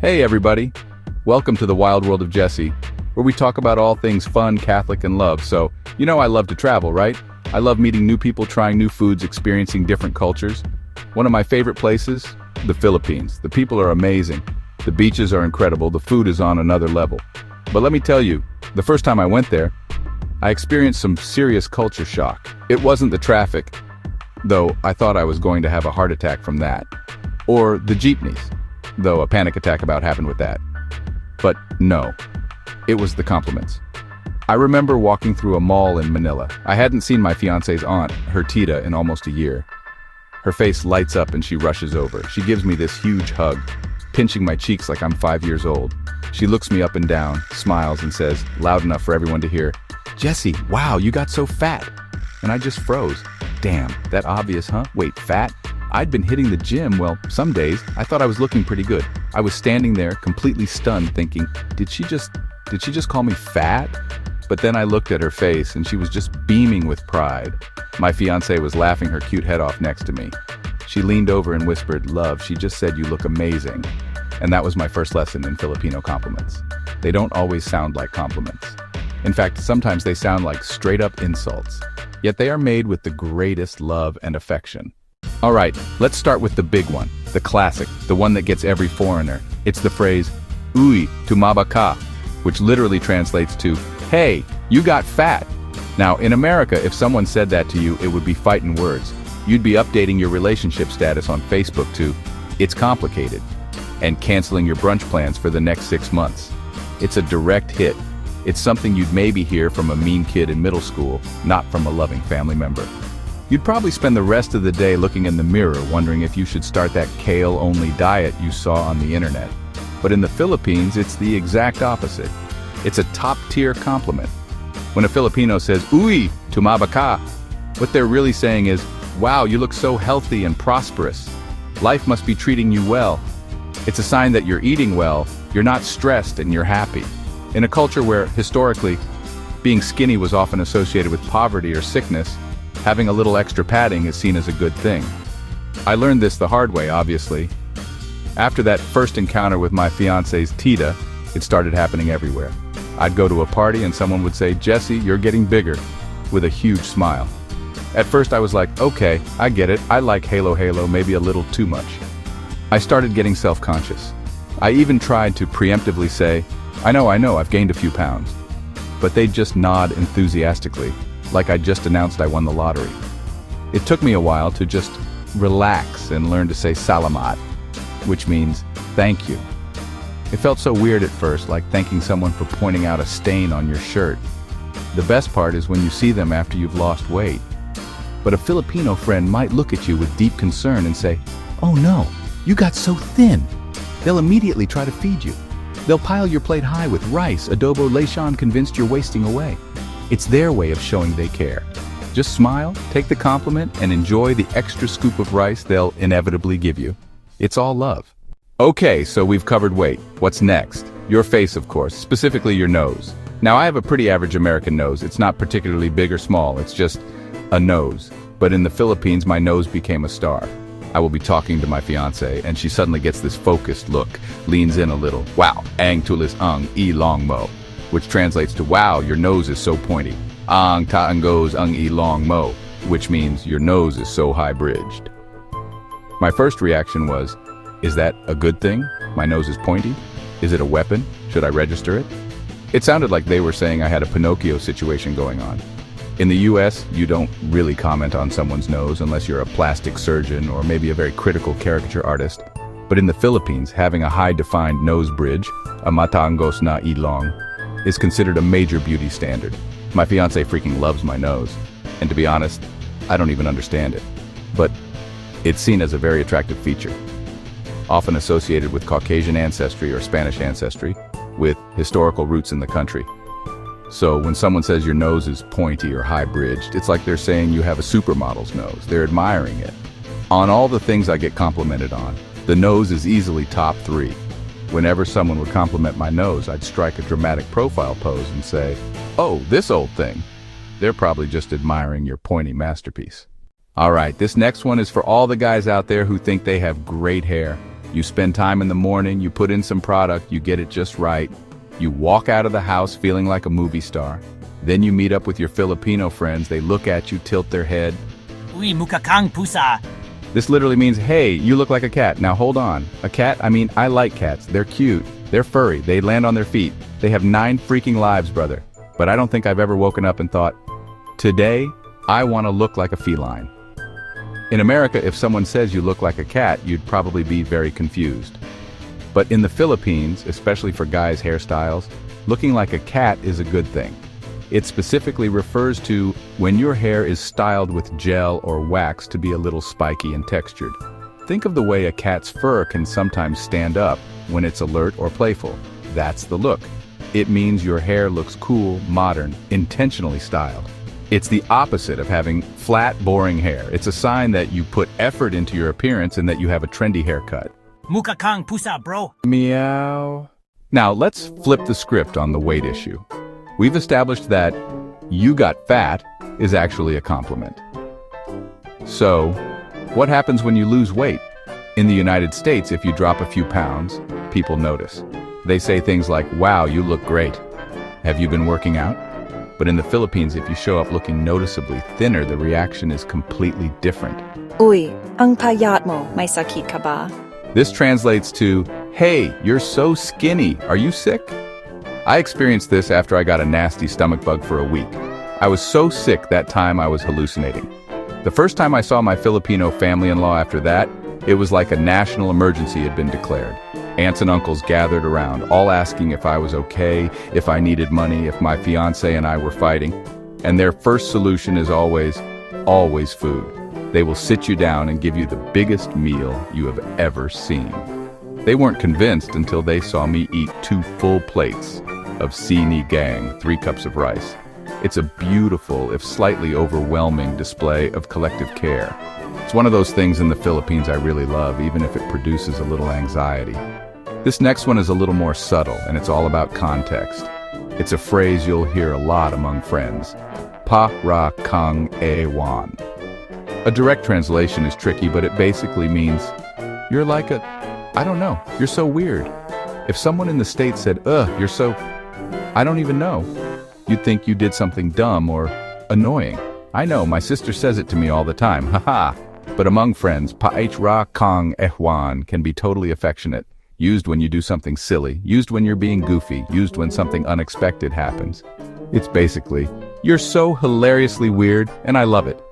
Hey everybody, welcome to the wild world of Jessie, where we talk about all things fun, Catholic, and love. So, you know I love to travel, right? I love meeting new people, trying new foods, experiencing different cultures. One of my favorite places? The Philippines. The people are amazing. The beaches are incredible. The food is on another level. But let me tell you, the first time I went there, I experienced some serious culture shock. It wasn't the traffic, though I thought I was going to have a heart attack from that. Or the jeepneys, though a panic attack about happened with that. But no, it was the compliments. I remember walking through a mall in Manila. I hadn't seen my fiance's aunt, her tita, in almost a year. Her face lights up and she rushes over. She gives me this huge hug, pinching my cheeks like I'm 5 years old. She looks me up and down, smiles, and says, loud enough for everyone to hear, "Jessie, wow, you got so fat." And I just froze. Damn, that obvious, huh? Wait, fat? I'd been hitting the gym, well, some days. I thought I was looking pretty good. I was standing there, completely stunned, thinking, did she just call me fat? But then I looked at her face and she was just beaming with pride. My fiancé was laughing her cute head off next to me. She leaned over and whispered, "Love, she just said you look amazing." And that was my first lesson in Filipino compliments. They don't always sound like compliments. In fact, sometimes they sound like straight-up insults. Yet they are made with the greatest love and affection. All right, let's start with the big one, the classic, the one that gets every foreigner. It's the phrase, "Uy, tumaba ka," which literally translates to, "Hey, you got fat." Now, in America, if someone said that to you, it would be fighting words. You'd be updating your relationship status on Facebook to, "It's complicated," and canceling your brunch plans for the next 6 months. It's a direct hit. It's something you'd maybe hear from a mean kid in middle school, not from a loving family member. You'd probably spend the rest of the day looking in the mirror, wondering if you should start that kale-only diet you saw on the internet. But in the Philippines, it's the exact opposite. It's a top-tier compliment. When a Filipino says, "Uy, tumaba ka," what they're really saying is, "Wow, you look so healthy and prosperous. Life must be treating you well." It's a sign that you're eating well, you're not stressed, and you're happy. In a culture where, historically, being skinny was often associated with poverty or sickness, having a little extra padding is seen as a good thing. I learned this the hard way, obviously. After that first encounter with my fiance's tita, it started happening everywhere. I'd go to a party and someone would say, "Jessie, you're getting bigger," with a huge smile. At first I was like, okay, I get it, I like halo, maybe a little too much. I started getting self-conscious. I even tried to preemptively say, I know, I've gained a few pounds." But they'd just nod enthusiastically, like I just announced I won the lottery. It took me a while to just relax and learn to say salamat, which means thank you. It felt so weird at first, like thanking someone for pointing out a stain on your shirt. The best part is when you see them after you've lost weight. But a Filipino friend might look at you with deep concern and say, "Oh no, you got so thin." They'll immediately try to feed you. They'll pile your plate high with rice, adobo, lechon, convinced you're wasting away. It's their way of showing they care. Just smile, take the compliment, and enjoy the extra scoop of rice they'll inevitably give you. It's all love. Okay, so we've covered weight. What's next? Your face, of course, specifically your nose. Now, I have a pretty average American nose. It's not particularly big or small, it's just a nose. But in the Philippines, my nose became a star. I will be talking to my fiancé, and she suddenly gets this focused look, leans in a little. "Wow, ang tulis ang ilong mo," which translates to, "Wow, your nose is so pointy. Ang taanggos ang ilong mo," which means your nose is so high-bridged. My first reaction was, is that a good thing? My nose is pointy? Is it a weapon? Should I register it? It sounded like they were saying I had a Pinocchio situation going on. In the US, you don't really comment on someone's nose unless you're a plastic surgeon or maybe a very critical caricature artist. But in the Philippines, having a high-defined nose bridge, a mataanggos na ilong, is considered a major beauty standard. My fiancé freaking loves my nose. And to be honest, I don't even understand it. But it's seen as a very attractive feature, often associated with Caucasian ancestry or Spanish ancestry, with historical roots in the country. So when someone says your nose is pointy or high-bridged, it's like they're saying you have a supermodel's nose. They're admiring it. On all the things I get complimented on, the nose is easily top 3. Whenever someone would compliment my nose, I'd strike a dramatic profile pose and say, "Oh, this old thing." They're probably just admiring your pointy masterpiece. All right, this next one is for all the guys out there who think they have great hair. You spend time in the morning, you put in some product, you get it just right. You walk out of the house feeling like a movie star. Then you meet up with your Filipino friends, they look at you, tilt their head. Uy, Mukha Kang, Pusa. This literally means, hey, you look like a cat. Now hold on. A cat? I mean, I like cats. They're cute. They're furry. They land on their feet. They have 9 freaking lives, brother. But I don't think I've ever woken up and thought, today, I want to look like a feline. In America, if someone says you look like a cat, you'd probably be very confused. But in the Philippines, especially for guys' hairstyles, looking like a cat is a good thing. It specifically refers to when your hair is styled with gel or wax to be a little spiky and textured. Think of the way a cat's fur can sometimes stand up when it's alert or playful. That's the look. It means your hair looks cool, modern, intentionally styled. It's the opposite of having flat, boring hair. It's a sign that you put effort into your appearance and that you have a trendy haircut. Mukha Kang, Pusa, bro. Meow. Now let's flip the script on the weight issue. We've established that you got fat is actually a compliment. So, what happens when you lose weight? In the United States, if you drop a few pounds, people notice. They say things like, wow, you look great. Have you been working out? But in the Philippines, if you show up looking noticeably thinner, the reaction is completely different. Uy, ang payat mo, may sakit ka ba? This translates to, hey, you're so skinny, are you sick? I experienced this after I got a nasty stomach bug for a week. I was so sick that time I was hallucinating. The first time I saw my Filipino family-in-law after that, it was like a national emergency had been declared. Aunts and uncles gathered around, all asking if I was okay, if I needed money, if my fiancé and I were fighting. And their first solution is always food. They will sit you down and give you the biggest meal you have ever seen. They weren't convinced until they saw me eat 2 full plates of sinigang, 3 cups of rice. It's a beautiful, if slightly overwhelming, display of collective care. It's one of those things in the Philippines I really love, even if it produces a little anxiety. This next one is a little more subtle, and it's all about context. It's a phrase you'll hear a lot among friends. Pa ra kang ewan. A direct translation is tricky, but it basically means, you're like I don't know, you're so weird. If someone in the States said, you're so, I don't even know, you'd think you did something dumb or annoying. I know, my sister says it to me all the time, haha. But among friends, pa ra kang ewan can be totally affectionate. Used when you do something silly, used when you're being goofy, used when something unexpected happens. It's basically, you're so hilariously weird, and I love it.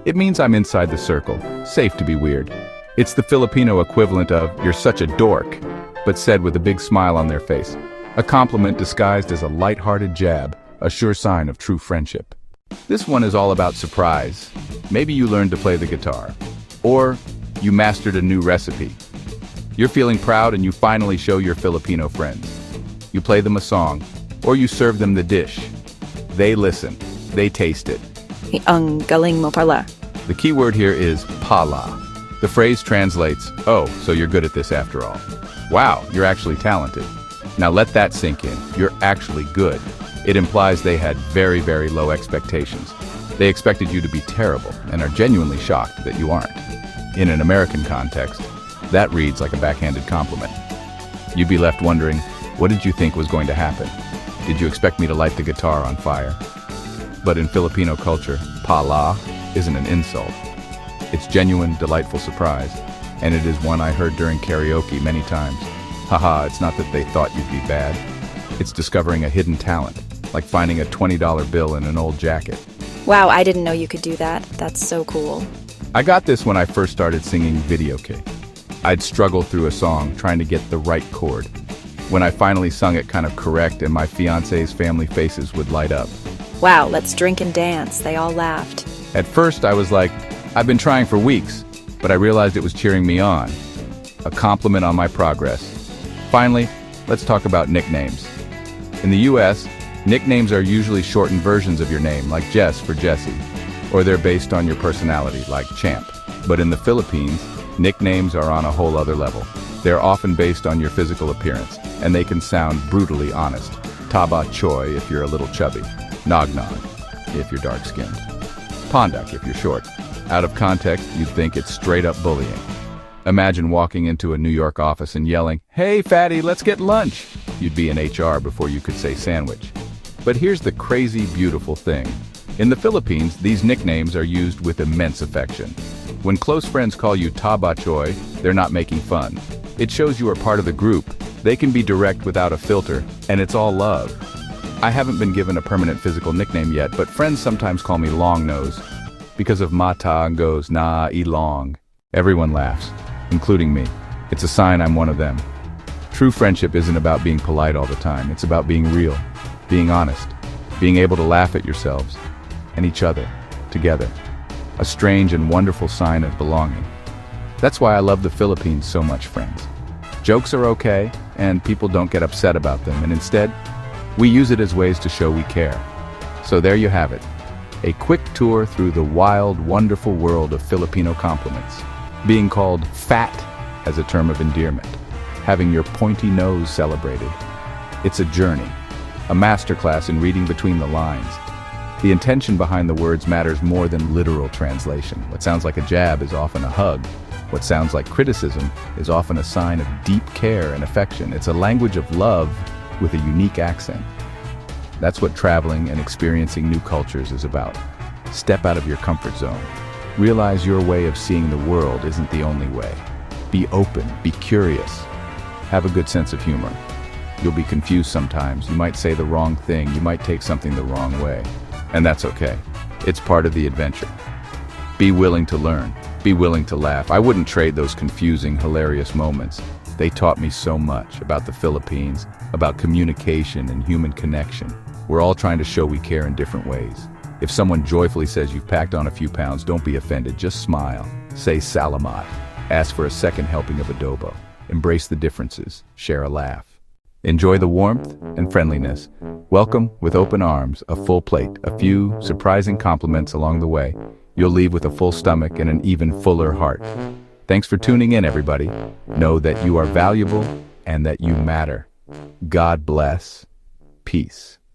It means I'm inside the circle, safe to be weird. It's the Filipino equivalent of, you're such a dork, but said with a big smile on their face. A compliment disguised as a light-hearted jab, a sure sign of true friendship. This one is all about surprise. Maybe you learned to play the guitar, or you mastered a new recipe. You're feeling proud and you finally show your Filipino friends. You play them a song, or you serve them the dish. They listen, they taste it. Ang galing mo pala. The key word here is pala. The phrase translates, oh, so you're good at this after all. Wow, you're actually talented. Now let that sink in. You're actually good. It implies they had very, very low expectations. They expected you to be terrible and are genuinely shocked that you aren't. In an American context, that reads like a backhanded compliment. You'd be left wondering, what did you think was going to happen? Did you expect me to light the guitar on fire? But in Filipino culture, pala isn't an insult. It's genuine, delightful surprise, and it is one I heard during karaoke many times. Haha, it's not that they thought you'd be bad. It's discovering a hidden talent, like finding a $20 bill in an old jacket. Wow, I didn't know you could do that. That's so cool. I got this when I first started singing videoke. I'd struggle through a song trying to get the right chord. When I finally sung it kind of correct and my fiancé's family faces would light up. Wow, let's drink and dance. They all laughed. At first I was like, I've been trying for weeks, but I realized it was cheering me on. A compliment on my progress. Finally, let's talk about nicknames. In the US, nicknames are usually shortened versions of your name, like Jess for Jessie, or they're based on your personality, like Champ. But in the Philippines, nicknames are on a whole other level. They're often based on your physical appearance, and they can sound brutally honest. Taba choy if you're a little chubby. Nog nog if you're dark-skinned. Pondak if you're short. Out of context, you'd think it's straight-up bullying. Imagine walking into a New York office and yelling, "Hey, fatty, let's get lunch." You'd be in HR before you could say sandwich. But here's the crazy, beautiful thing. In the Philippines, these nicknames are used with immense affection. When close friends call you Taba Choy, they're not making fun. It shows you are part of the group. They can be direct without a filter, and it's all love. I haven't been given a permanent physical nickname yet, but friends sometimes call me Long Nose because of Mata and goes na Ilong. Everyone laughs, including me. It's a sign I'm one of them. True friendship isn't about being polite all the time. It's about being real, being honest, being able to laugh at yourselves and each other together. A strange and wonderful sign of belonging. That's why I love the Philippines so much, friends. Jokes are okay, and people don't get upset about them, and instead, we use it as ways to show we care. So there you have it. A quick tour through the wild, wonderful world of Filipino compliments. Being called fat as a term of endearment. Having your pointy nose celebrated. It's a journey, a masterclass in reading between the lines. The intention behind the words matters more than literal translation. What sounds like a jab is often a hug. What sounds like criticism is often a sign of deep care and affection. It's a language of love with a unique accent. That's what traveling and experiencing new cultures is about. Step out of your comfort zone. Realize your way of seeing the world isn't the only way. Be open, be curious. Have a good sense of humor. You'll be confused sometimes. You might say the wrong thing. You might take something the wrong way. And that's okay. It's part of the adventure. Be willing to learn. Be willing to laugh. I wouldn't trade those confusing, hilarious moments. They taught me so much about the Philippines, about communication and human connection. We're all trying to show we care in different ways. If someone joyfully says you've packed on a few pounds, don't be offended. Just smile. Say salamat. Ask for a second helping of adobo. Embrace the differences. Share a laugh. Enjoy the warmth and friendliness. Welcome with open arms, a full plate, a few surprising compliments along the way. You'll leave with a full stomach and an even fuller heart. Thanks for tuning in, everybody. Know that you are valuable and that you matter. God bless. Peace.